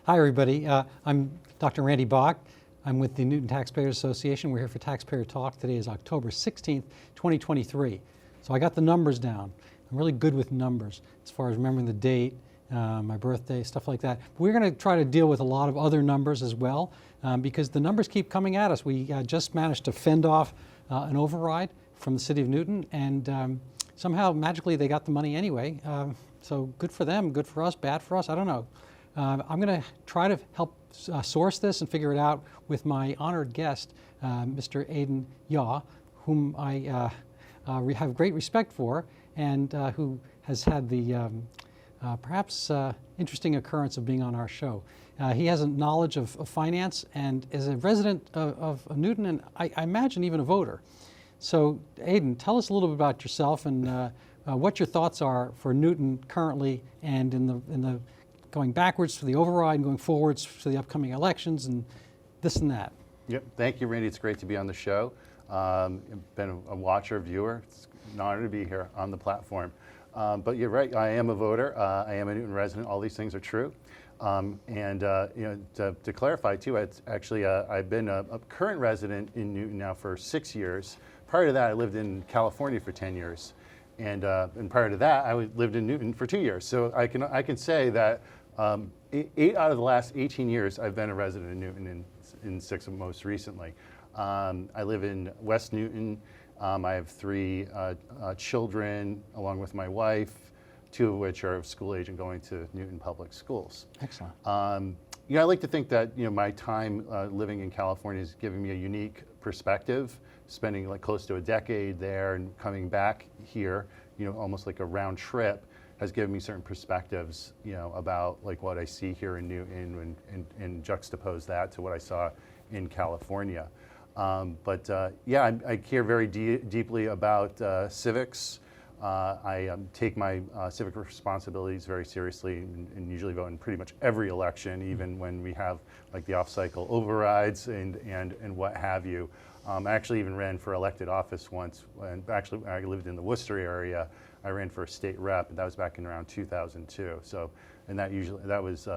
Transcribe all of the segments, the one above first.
Hi, everybody. I'm Dr. Randy Bach. I'm with the Newton Taxpayer Association. We're here for Taxpayer Talk. Today is October 16th, 2023. So I got the numbers down. I'm really good with numbers as far as remembering the date, my birthday, stuff like that. But we're going to try to deal with a lot of other numbers as well because the numbers keep coming at us. We just managed to fend off an override from the city of Newton, and somehow magically they got the money anyway. So good for them, good for us, bad for us, I don't know. I'm going to try to help source this and figure it out with my honored guest, Mr. Aidan Yeaw, whom I have great respect for, and who has had the perhaps interesting occurrence of being on our show. He has a knowledge of finance and is a resident of Newton, and I imagine even a voter. So, Aidan, tell us a little bit about yourself and what your thoughts are for Newton currently and in the going backwards for the override and going forwards for the upcoming elections and this and that. Yep. Thank you, Randy. It's great to be on the show. I've been a watcher, viewer. It's an honor to be here on the platform. But you're right. I am a voter. I am a Newton resident. All these things are true. To clarify too, I've been a current resident in Newton now for 6 years. Prior to that, I lived in California for 10 years. And prior to that, I lived in Newton for 2 years. So I can say that 8 out of the last 18 years, I've been a resident in Newton, in 6 of most recently. I live in West Newton. I have 3 children along with my wife, 2 of which are of school age and going to Newton Public Schools. Excellent. I like to think that my time living in California has given me a unique perspective, spending like close to a decade there and coming back here, almost like a round trip, has given me certain perspectives, about like what I see here in Newton and juxtapose that to what I saw in California. I care very deeply about civics. I take my civic responsibilities very seriously and usually vote in pretty much every election, even when we have like the off-cycle overrides and what have you. I actually even ran for elected office once, and actually I lived in the Worcester area. I ran for a state rep, and that was back in around 2002. So, and that was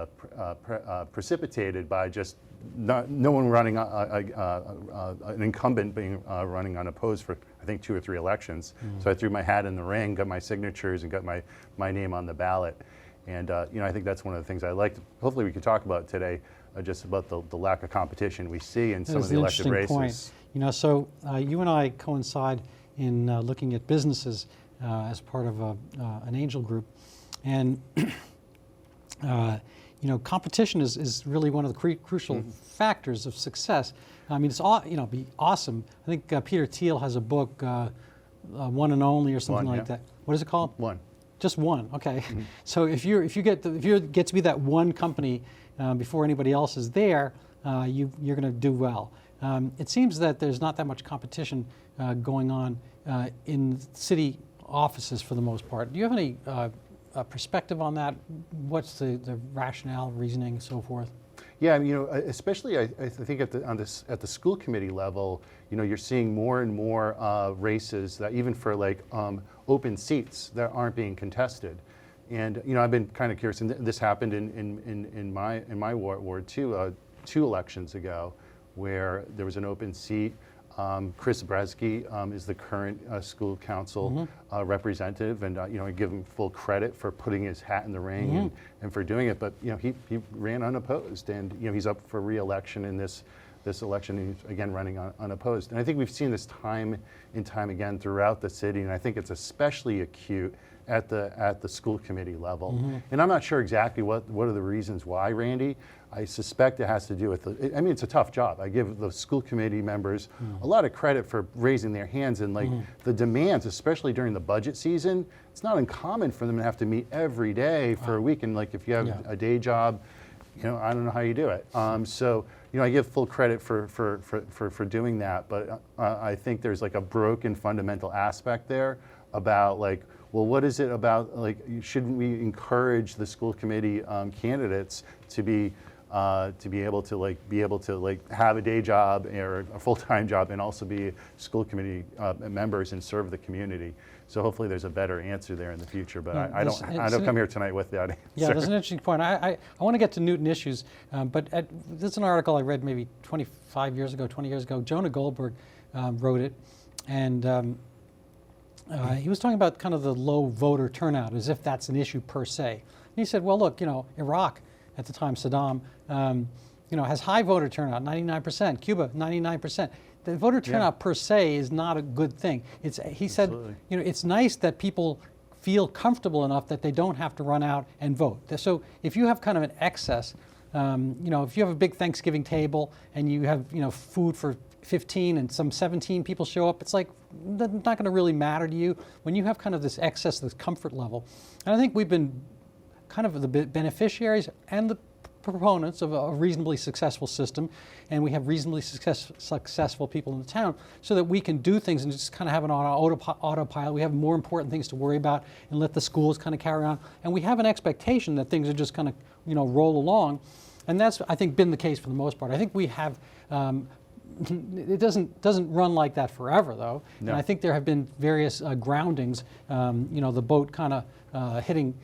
precipitated by just no one running, an incumbent being running unopposed for I think 2 or 3 elections. So I threw my hat in the ring, got my signatures, and got my name on the ballot. And I think that's one of the things I like. Hopefully, we could talk about today, just about the lack of competition we see in some of the elected races. Point. So you and I coincide in looking at businesses as part of an angel group, and competition is really one of the crucial factors of success. I mean, it'd be awesome. I think Peter Thiel has a book, One and Only, or something like that. What is it called? One. Just one. Okay. So if you get to be that one company before anybody else is there, you're going to do well. It seems that there's not that much competition going on in city offices for the most part. Do you have any perspective on that? What's the rationale, reasoning, so forth? Yeah, especially I think at the school committee level, you're seeing more and more races that even for like open seats that aren't being contested. And I've been kind of curious, and this happened in my ward too, 2 elections ago, where there was an open seat. Chris Bresky is the current school council representative, and I give him full credit for putting his hat in the ring and for doing it. But he ran unopposed, and he's up for re-election in this election, and he's again running unopposed. And I think we've seen this time and time again throughout the city, and I think it's especially acute at the school committee level. And I'm not sure exactly what are the reasons why, Randy. I suspect it has to do with it's a tough job. I give the school committee members a lot of credit for raising their hands, and the demands, especially during the budget season, it's not uncommon for them to have to meet every day for a week. And like if you have a day job, I don't know how you do it. I give full credit for doing that, but I think there's like a broken fundamental aspect there about like, well, what is it about, like, shouldn't we encourage the school committee candidates to be to be able to have a day job or a full-time job and also be school committee members and serve the community. So hopefully there's a better answer there in the future, but I don't come here tonight with that answer. Yeah, there's an interesting point. I want to get to Newton issues, but this is an article I read maybe 20 years ago. Jonah Goldberg wrote it, and he was talking about kind of the low voter turnout, as if that's an issue per se. And he said, well, look, Iraq at the time, Saddam, has high voter turnout, 99%. Cuba, 99%. The voter turnout per se is not a good thing. He said, it's nice that people feel comfortable enough that they don't have to run out and vote. So if you have kind of an excess, if you have a big Thanksgiving table and you have, food for 15 and some 17 people show up, it's like, that's not going to really matter to you when you have kind of this excess, this comfort level. And I think we've been kind of the beneficiaries and the proponents of a reasonably successful system, and we have reasonably successful people in the town so that we can do things and just kind of have an autopilot. We have more important things to worry about and let the schools kind of carry on. And we have an expectation that things are just kind of, roll along. And that's, I think, been the case for the most part. I think we have, it doesn't run like that forever, though. No. And I think there have been various groundings, the boat kind of hitting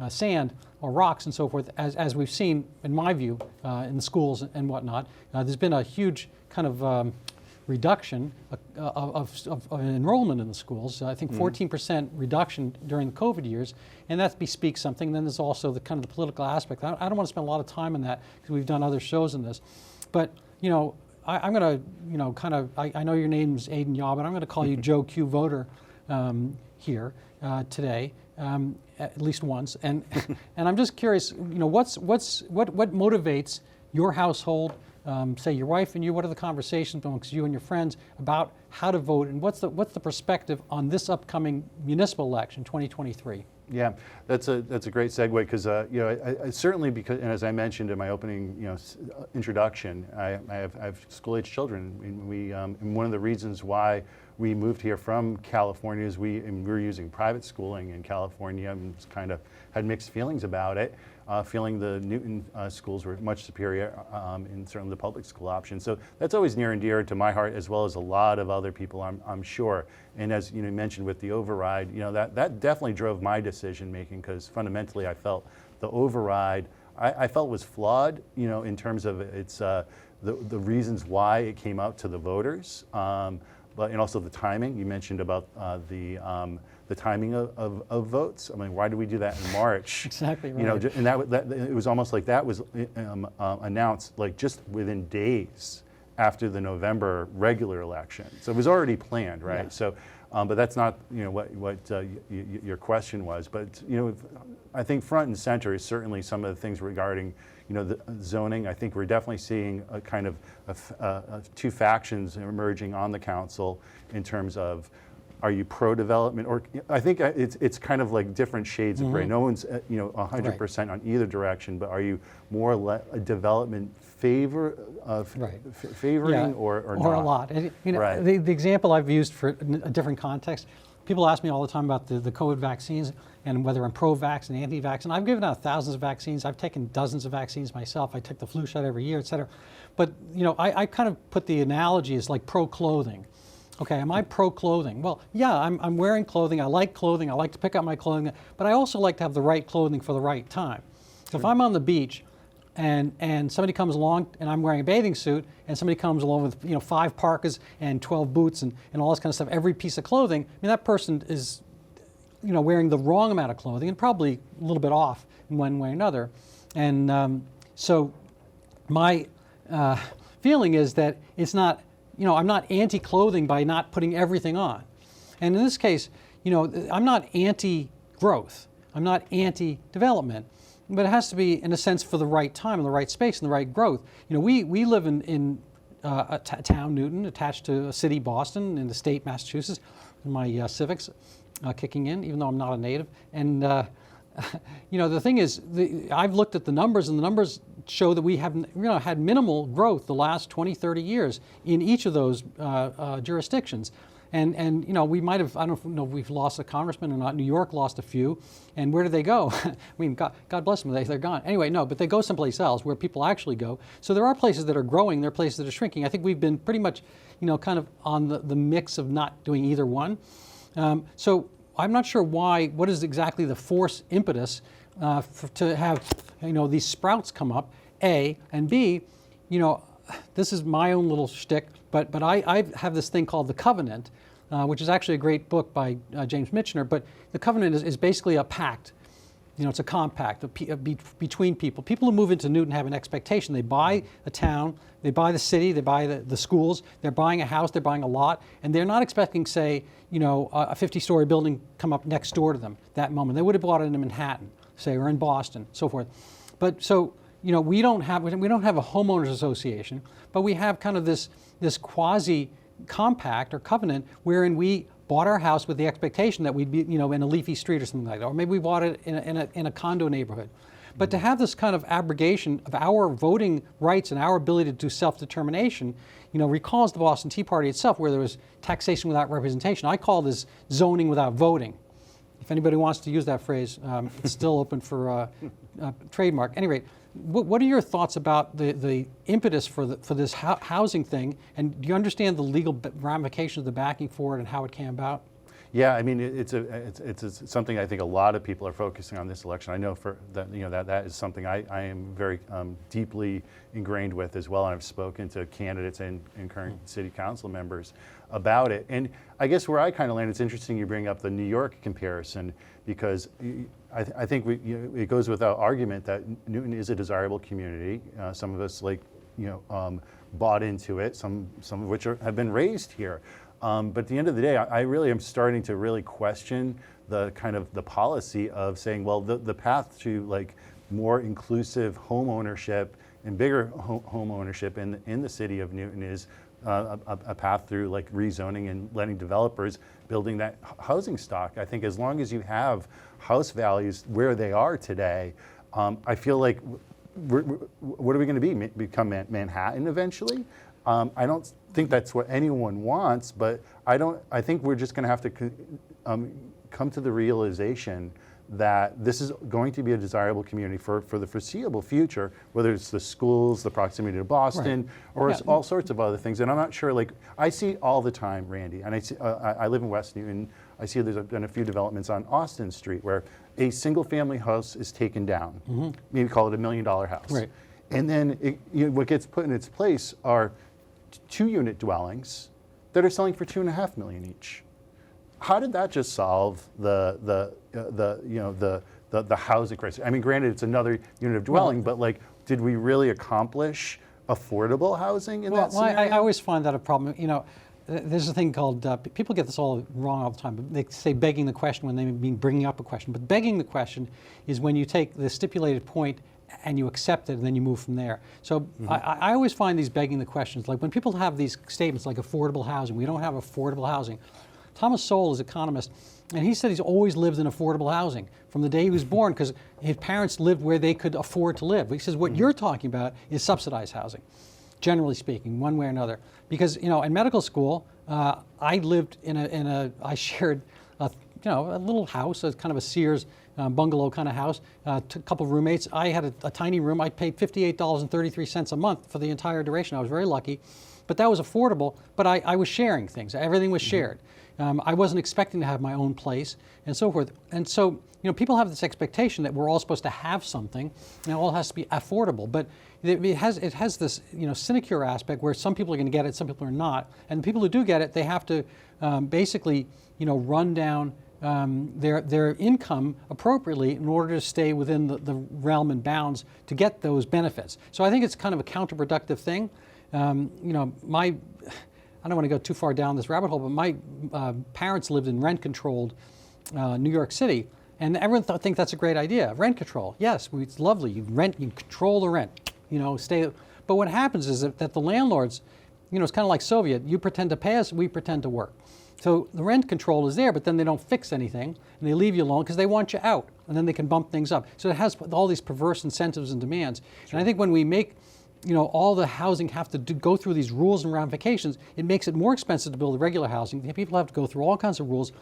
sand or rocks and so forth, as we've seen, in my view, in the schools and whatnot. There's been a huge kind of reduction of enrollment in the schools. I think 14% reduction during the COVID years, and that bespeaks something. Then there's also the kind of the political aspect. I don't want to spend a lot of time on that because we've done other shows on this, but I'm going to, I know your name's Aidan Yeaw, but I'm going to call you Joe Q Voter here today. At least once, and I'm just curious, what motivates your household, say your wife and you? What are the conversations amongst you and your friends about how to vote, and what's the perspective on this upcoming municipal election, 2023? Yeah, that's a great segue because I certainly, because, and as I mentioned in my opening introduction, I have school-age children. And one of the reasons why we moved here from California is we were using private schooling in California and kind of had mixed feelings about it, feeling the Newton schools were much superior in certainly the public school option. So that's always near and dear to my heart, as well as a lot of other people, I'm sure. And as you mentioned with the override, that definitely drove my decision making, because fundamentally I felt the override, I felt was flawed, in terms of its the reasons why it came out to the voters. And also the timing. You mentioned about the timing of votes. I mean, why do we do that in March? Exactly right. And that it was almost like that was announced like just within days after the November regular election. So it was already planned, right? Yeah. So, but that's not what your question was. But I think front and center is certainly some of the things regarding the zoning. I think we're definitely seeing a kind of two factions emerging on the council in terms of, are you pro-development, or I think it's kind of like different shades of gray. No one's 100% on either direction, but are you more a development favoring or not? Or a lot. And, the example I've used for a different context. People ask me all the time about the COVID vaccines and whether I'm pro-vax and anti-vax. And I've given out thousands of vaccines. I've taken dozens of vaccines myself. I take the flu shot every year, et cetera. But I kind of put the analogy as like pro-clothing. Okay, am I pro-clothing? Well, yeah, I'm wearing clothing. I like clothing. I like to pick up my clothing. But I also like to have the right clothing for the right time. So if I'm on the beach and somebody comes along and I'm wearing a bathing suit and somebody comes along with 5 parkas and 12 boots and all this kind of stuff, every piece of clothing, I mean, that person is wearing the wrong amount of clothing and probably a little bit off in one way or another. And so my feeling is that it's not, I'm not anti-clothing by not putting everything on. And in this case, I'm not anti-growth. I'm not anti-development. But it has to be, in a sense, for the right time, in the right space, and the right growth. We live in a town, Newton, attached to a city, Boston, in the state, Massachusetts. My civics kicking in, even though I'm not a native. And the thing is, I've looked at the numbers, and the numbers show that we have had minimal growth the last 20, 30 years in each of those jurisdictions. And you know, we might have, I don't know if we've lost a congressman or not. New York lost a few. And where do they go? I mean, God bless them, they're gone. Anyway, no, but they go someplace else where people actually go. So there are places that are growing, there are places that are shrinking. I think we've been pretty much, you know, kind of on the mix of not doing either one. So I'm not sure what is exactly the force impetus to have, you know, these sprouts come up, A, and B, you know, this is my own little shtick, but I have this thing called The Covenant, which is actually a great book by James Michener, but the covenant is basically a pact. You know, it's a compact between people. People who move into Newton have an expectation. They buy a town, they buy the city, they buy the schools, they're buying a house, they're buying a lot, and they're not expecting, say, you know, a 50-story building come up next door to them that moment. They would have bought it in Manhattan, say, or in Boston, so forth. But so, you know, we don't have a homeowners association, but we have kind of this quasi compact or covenant wherein we bought our house with the expectation that we'd be, you know, in a leafy street or something like that, or maybe we bought it in a condo neighborhood. But to have this kind of abrogation of our voting rights and our ability to do self-determination, you know, recalls the Boston Tea Party itself, where there was taxation without representation. I call this zoning without voting. If anybody wants to use that phrase, it's still open for trademark. At any rate, what are your thoughts about the impetus for this housing thing, and do you understand the legal ramifications of the backing for it and how it came about? Yeah, I mean, it's something I think a lot of people are focusing on this election. I know that is something I am very deeply ingrained with as well. And I've spoken to candidates and current city council members about it. And I guess where I kind of land, it's interesting you bring up the New York comparison, because I think it goes without argument that Newton is a desirable community. Some of us bought into it. Some of which have been raised here. But at the end of the day, I really am starting to really question the kind of the policy of saying, well, the path to like more inclusive home ownership and bigger home ownership in the city of Newton is a path through like rezoning and letting developers building that housing stock. I think as long as you have house values where they are today, I feel like what are we going to become Manhattan eventually? I don't think that's what anyone wants, but I think we're just going to have to come to the realization that this is going to be a desirable community for the foreseeable future, whether it's the schools, the proximity to Boston, right, or yeah, all sorts of other things. And I'm not sure, like, I see all the time, Randy, and I live in West Newton. I see there's been a few developments on Austin Street where a single family house is taken down, maybe call it $1 million house. Right. And then what gets put in its place are 2-unit dwellings that are selling for $2.5 million each. How did that just solve the housing crisis? I mean, granted, it's another unit of dwelling, but like, did we really accomplish affordable housing in that scenario? I always find that a problem. You know, there's a thing called people get this all wrong all the time. But they say begging the question when they mean bringing up a question. But begging the question is when you take the stipulated point and you accept it, and then you move from there. So I always find these begging the questions, like when people have these statements like affordable housing, we don't have affordable housing. Thomas Sowell is an economist, and he said he's always lived in affordable housing from the day he was born, because his parents lived where they could afford to live. He says what you're talking about is subsidized housing, generally speaking, one way or another. Because, you know, in medical school, I lived I shared a little house, a kind of a Sears bungalow kind of house, a couple of roommates. I had a tiny room. I paid $58.33 a month for the entire duration. I was very lucky, but that was affordable. But I was sharing things. Everything was shared. I wasn't expecting to have my own place and so forth. And so, you know, people have this expectation that we're all supposed to have something, and it all has to be affordable. But it has this, you know, sinecure aspect where some people are going to get it, some people are not. And the people who do get it, they have to basically, you know, run down their income appropriately in order to stay within the realm and bounds to get those benefits. So I think it's kind of a counterproductive thing. You know, I don't want to go too far down this rabbit hole, but my parents lived in rent-controlled New York City, and everyone think that's a great idea. Rent control, yes, it's lovely. You control the rent, you know, stay. But what happens is that the landlords, you know, it's kind of like Soviet. You pretend to pay us, we pretend to work. So the rent control is there, but then they don't fix anything, and they leave you alone because they want you out, and then they can bump things up. So it has all these perverse incentives and demands. Sure. And I think when we make all the housing have to go through these rules and ramifications, it makes it more expensive to build regular housing. People have to go through all kinds of rules.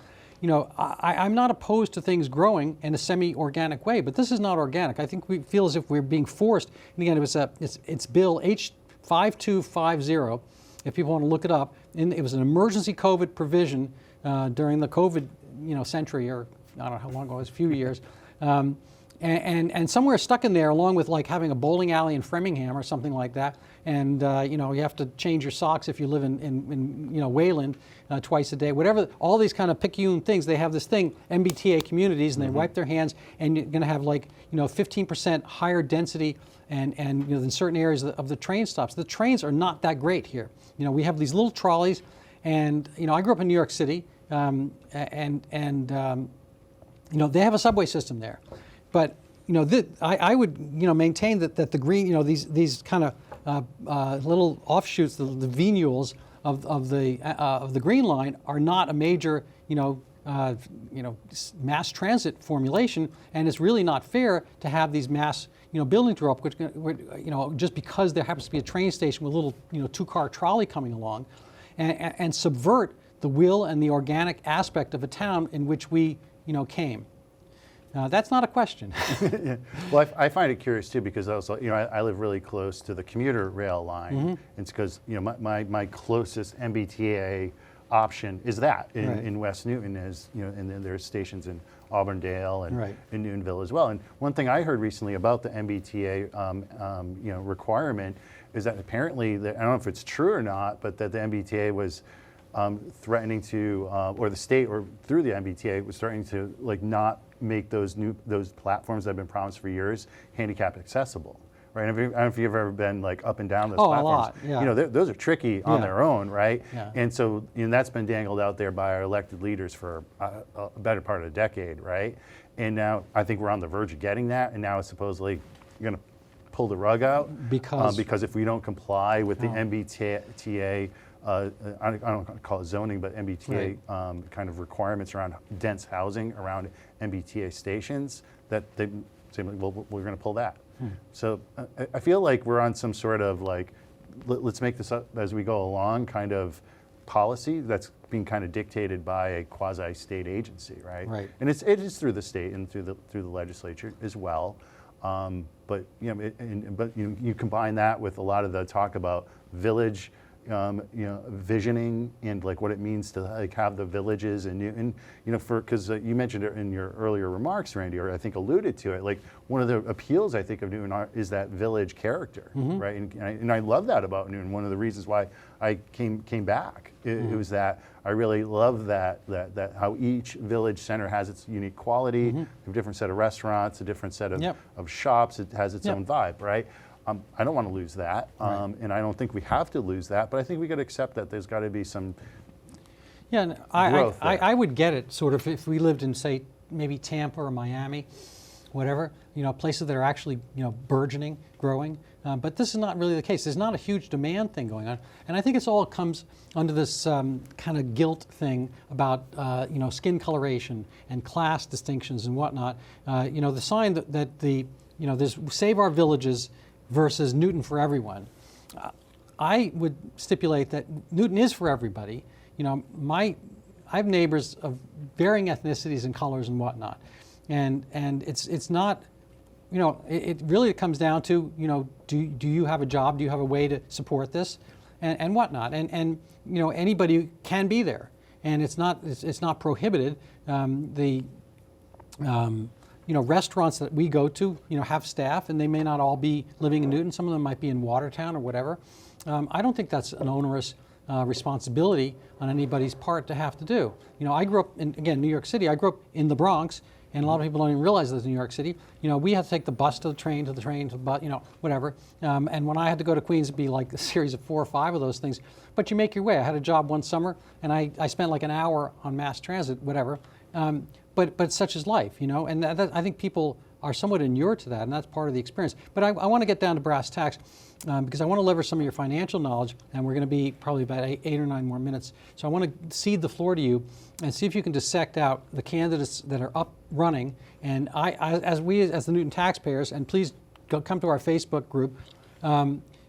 I'm not opposed to things growing in a semi-organic way, but this is not organic. I think we feel as if we're being forced. And again, it's Bill H5250. If people want to look it up, it was an emergency COVID provision during the COVID century, or I don't know how long ago it was, a few years. And somewhere stuck in there, along with like having a bowling alley in Framingham or something like that, and you have to change your socks if you live in Wayland twice a day, whatever. All these kind of picayune things. They have this thing, MBTA communities, and they wipe their hands, and you're going to have 15% higher density, and in certain areas of the train stops. The trains are not that great here. We have these little trolleys, and I grew up in New York City, and they have a subway system there. But I would maintain that the green these kind of little offshoots, the venules of the Green Line are not a major mass transit formulation, and it's really not fair to have these mass buildings grow up, which just because there happens to be a train station with a little 2-car trolley coming along, and subvert the will and the organic aspect of a town in which we came. That's not a question. Yeah. Well, I find it curious too, because also, I live really close to the commuter rail line. It's because, my closest MBTA option is that in West Newton, and then there's stations in Auburndale and in Newtonville as well. And one thing I heard recently about the MBTA, requirement is that apparently, I don't know if it's true or not, but that the MBTA was threatening to, or the state, or through the MBTA, was starting to not make those platforms that have been promised for years handicap accessible, right? I don't know if you've ever been up and down those platforms. A lot, yeah. Those are tricky on their own, right? Yeah. And so that's been dangled out there by our elected leaders for a better part of a decade, right? And now I think we're on the verge of getting that, and now it's supposedly you're going to pull the rug out because if we don't comply with the MBTA. I don't call it zoning, but MBTA kind of requirements around dense housing around MBTA stations, that they say, well, we're going to pull that. So I feel like we're on some sort of let's make this up as we go along kind of policy that's being kind of dictated by a quasi-state agency, right? Right. And it is through the state and through the legislature as well. But you combine that with a lot of the talk about village. Visioning and what it means to have the villages and because you mentioned it in your earlier remarks, Randy, or I think alluded to it. One of the appeals I think of Newton is that village character, right? And I love that about Newton. One of the reasons why I came back it was that I really love that how each village center has its unique quality, a different set of restaurants, a different set of shops. It has its own vibe, right? I don't want to lose that, and I don't think we have to lose that, but I think we got to accept that there's got to be some growth there. I would get it, sort of, if we lived in, say, maybe Tampa or Miami, whatever, places that are actually, burgeoning, growing, but this is not really the case. There's not a huge demand thing going on, and I think it's all comes under this kind of guilt thing about, skin coloration and class distinctions and whatnot. The sign that there's Save Our Villages versus Newton for everyone. I would stipulate that Newton is for everybody. I have neighbors of varying ethnicities and colors and whatnot, and it's not, it really comes down to, do you have a job? Do you have a way to support this, and whatnot? And anybody can be there, and it's not prohibited. Restaurants that we go to, have staff, and they may not all be living in Newton. Some of them might be in Watertown or whatever. I don't think that's an onerous responsibility on anybody's part to have to do. I grew up in, again, New York City. I grew up in the Bronx, and a lot of people don't even realize that's New York City. We had to take the bus to the train, to the train, to the bus, whatever. And when I had to go to Queens, it'd be like a series of 4 or 5 of those things. But you make your way. I had a job one summer, and I spent like an hour on mass transit, whatever. But such is life, and I think people are somewhat inured to that, and that's part of the experience. But I want to get down to brass tacks because I want to leverage some of your financial knowledge, and we're going to be probably about 8 or 9 more minutes. So I want to cede the floor to you and see if you can dissect out the candidates that are up running. And as the Newton taxpayers, and please come to our Facebook group,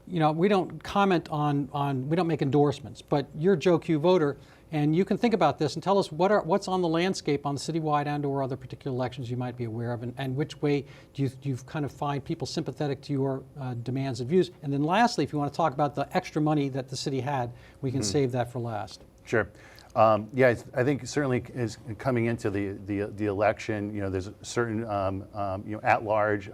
we don't comment on we don't make endorsements, but you're a Joe Q voter, and you can think about this and tell us what's on the landscape on the citywide and/or other particular elections you might be aware of, and which way do you kind of find people sympathetic to your demands and views. And then lastly, if you want to talk about the extra money that the city had, we can save that for last. Sure. Yeah, I think certainly is coming into the election. There's certain at-large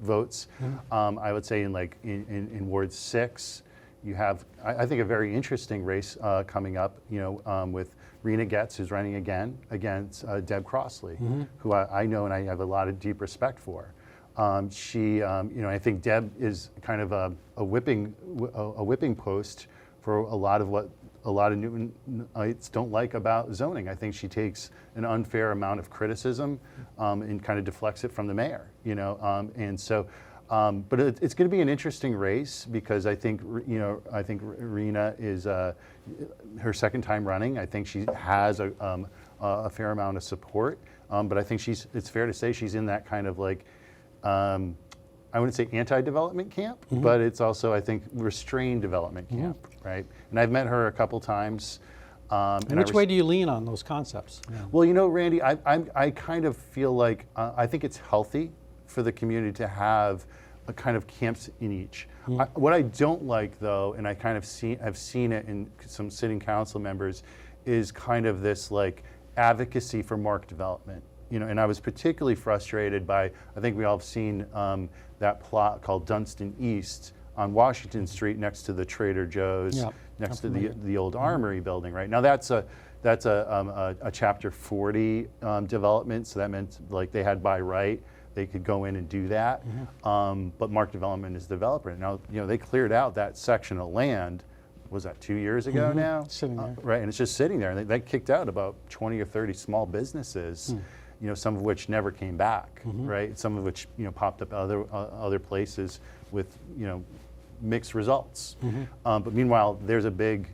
votes. I would say in Ward 6, you have I think a very interesting race coming up. With Rena Getz, who's running again against Deb Crossley, who I know and I have a lot of deep respect for. She, I think Deb is kind of a whipping post for a lot of what a lot of Newtonites don't like about zoning. I think she takes an unfair amount of criticism and kind of deflects it from the mayor. And so, but it's going to be an interesting race because I think Rena is her second time running. I think she has a fair amount of support, but I think it's fair to say she's in that kind of I wouldn't say anti-development camp, but it's also, I think, restrained development camp, right? And I've met her a couple times. And which way do you lean on those concepts? Yeah. Well, Randy, I kind of feel like I think it's healthy for the community to have a kind of camps in each. What I don't like, though, and I kind of have seen it in some sitting council members, is kind of this advocacy for market development. And I was particularly frustrated by, I think we all have seen that plot called Dunstan East on Washington Street next to the Trader Joe's, next to the old Armory building, right? Now that's a Chapter 40 development, so that meant they had by right, they could go in and do that. But market development is developer. Now, they cleared out that section of land, was that 2 years ago now? Sitting there. Right, and it's just sitting there. And they kicked out about 20 or 30 small businesses. Some of which never came back, right? Some of which popped up other places with mixed results. But meanwhile, there's a big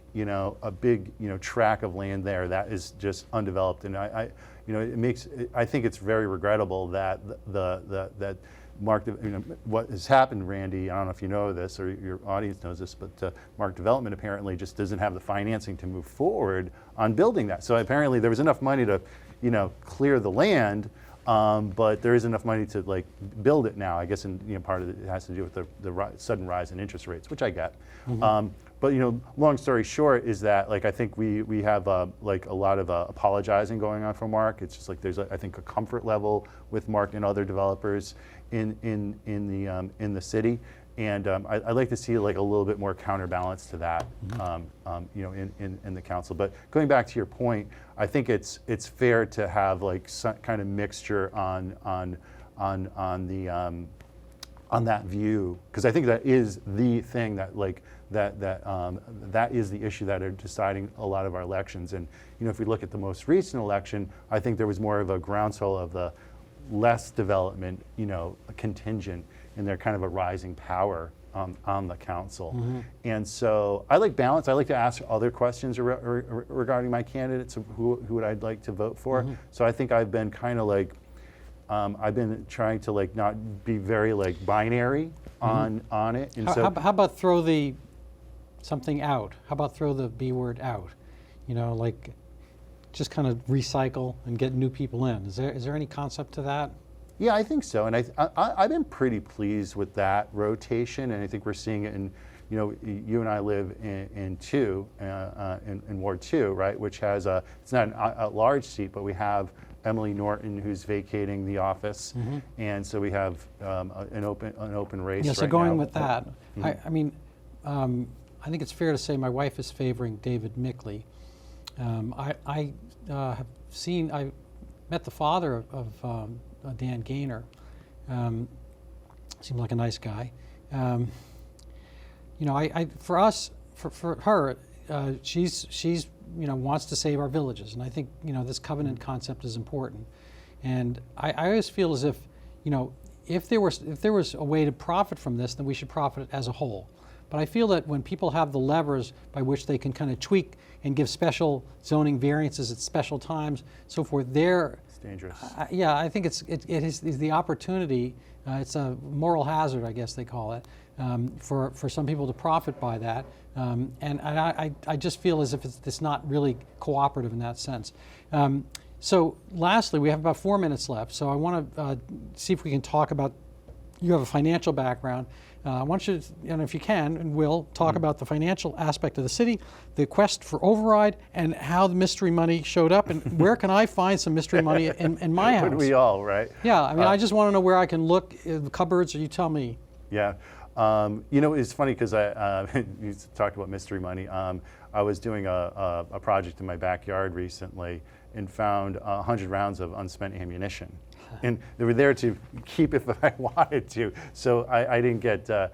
tract of land there that is just undeveloped, and I think it's very regrettable that that market, what has happened, Randy, I don't know if you know this or your audience knows this, but market development apparently just doesn't have the financing to move forward on building that. So apparently there was enough money to clear the land, but there is enough money to build it now. I guess, part of it has to do with the sudden rise in interest rates, which I get. But long story short is that I think we have a lot of apologizing going on for Mark. It's just there's I think a comfort level with Mark and other developers in the city. And I'd like to see a little bit more counterbalance to that, in the council. But going back to your point, I think it's fair to have some kind of mixture on that view, because I think that is the thing that that is the issue that are deciding a lot of our elections. And if we look at the most recent election, I think there was more of a groundswell of the less development, contingent. And they're kind of a rising power on the council. And so I like balance. I like to ask other questions regarding my candidates of who I'd like to vote for. So I think I've been kind of I've been trying to not be very binary on it. And how about throw something out? How about throw the B word out? Just kind of recycle and get new people in. Is there any concept to that? Yeah, I think so, and I've been pretty pleased with that rotation, and I think we're seeing it in, you and I live in Ward 2, right, which has it's not a large seat, but we have Emily Norton who's vacating the office, and so we have an open race. Yeah, so right going now. with that, I mean, I think it's fair to say my wife is favoring David Mickley. I met the father of Dan Gaynor. Seemed like a nice guy. For her, she's wants to save our villages, and I think this covenant concept is important. And I always feel as if if there was a way to profit from this, then we should profit as a whole. But I feel that when people have the levers by which they can kind of tweak and give special zoning variances at special times, so forth, it's dangerous. Yeah, I think it is the opportunity. It's a moral hazard, I guess they call it, for some people to profit by that. And I just feel as if it's not really cooperative in that sense. So lastly, we have about 4 minutes left, so I want to see if we can talk about, you have a financial background. I want you to, and if you can and will, talk about the financial aspect of the city, the quest for override, and how the mystery money showed up, and where can I find some mystery money in my house? Wouldn't we all, right? Yeah, I mean, I just want to know where I can look in the cupboards, or you tell me. Yeah. It's funny because you talked about mystery money. I was doing a project in my backyard recently and found 100 rounds of unspent ammunition. And they were there to keep if I wanted to. So I didn't get, I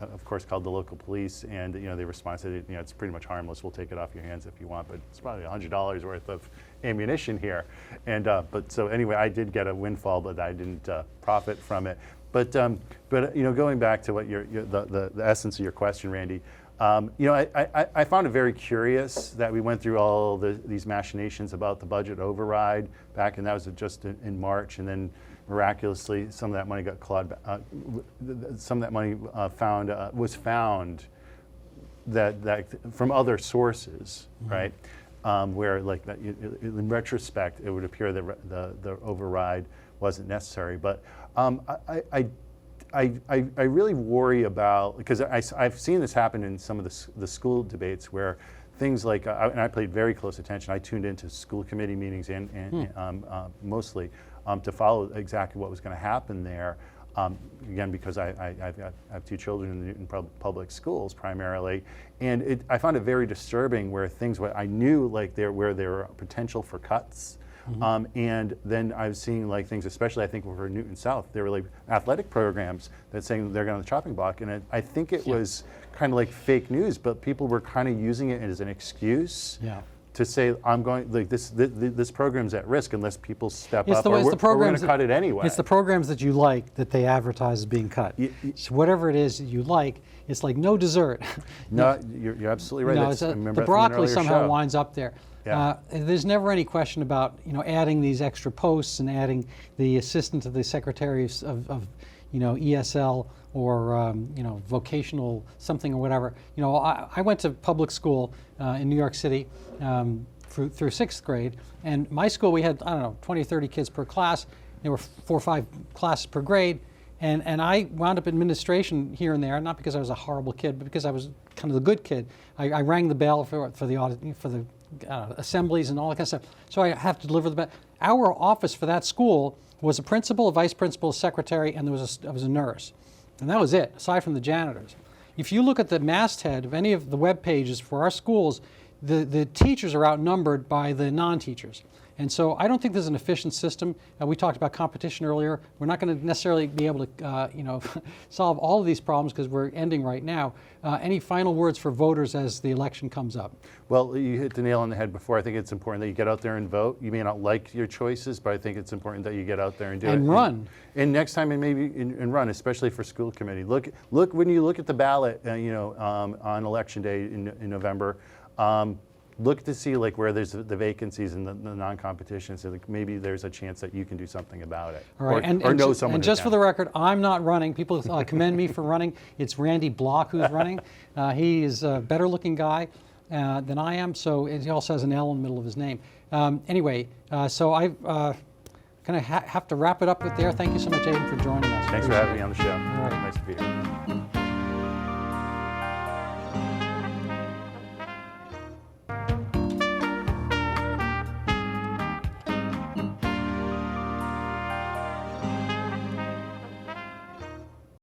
of course called the local police, and they responded, it's pretty much harmless. We'll take it off your hands if you want, but it's probably $100 worth of ammunition here. And but so anyway, I did get a windfall, but I didn't profit from it. But going back to what the essence of your question, Randy, I found it very curious that we went through all these machinations about the budget override back, and that was just in March, and then miraculously some of that money got clawed back. Some of that money was found that from other sources, right? Where like that, in retrospect, it would appear that the override wasn't necessary, but I really worry about, because I've seen this happen in some of the school debates where things like, and I paid very close attention, I tuned into school committee meetings and mostly to follow exactly what was going to happen there. Again, because I have 2 children in the Newton public schools primarily, and I found it very disturbing where things what I knew like where there were potential for cuts. And then I was seeing like things, especially I think for Newton South, there were like athletic programs that saying they're going on the chopping block, and I think it was kind of like fake news, but people were kind of using it as an excuse to say I'm going like this program's at risk unless people step up, or we're going to cut it anyway. It's the programs that you like that they advertise as being cut. So whatever it is that you like, it's like no dessert. No, you're absolutely right. No, the broccoli somehow winds up there. Yeah. There's never any question about adding these extra posts and adding the assistant to the secretary of ESL or vocational something or whatever. I went to public school in New York City through 6th grade, and my school we had 20 or 30 kids per class. There were 4 or 5 classes per grade, and I wound up administration here and there, not because I was a horrible kid, but because I was kind of the good kid. I rang the bell for the assemblies and all that kind of stuff. So I have to deliver the bell. Our office for that school was a principal, a vice principal, a secretary, and there was a nurse. And that was it, aside from the janitors. If you look at the masthead of any of the web pages for our schools, the teachers are outnumbered by the non-teachers. And so I don't think there's an efficient system. We talked about competition earlier. We're not going to necessarily be able to solve all of these problems because we're ending right now. Any final words for voters as the election comes up? Well, you hit the nail on the head before. I think it's important that you get out there and vote. You may not like your choices, but I think it's important that you get out there and do it. And run. And next time, and maybe and run, especially for school committee. Look when you look at the ballot, on election day in November. Look to see like where there's the vacancies and the non-competition, so like maybe there's a chance that you can do something about it. All right, or know someone. And just for the record, I'm not running. People commend me for running. It's Randy Block who's running. He is a better-looking guy than I am, so he also has an L in the middle of his name. Anyway, so I kind of have to wrap it up with there. Thank you so much, Aidan, for joining us. Thanks for having me on the show. All right. Nice to be here.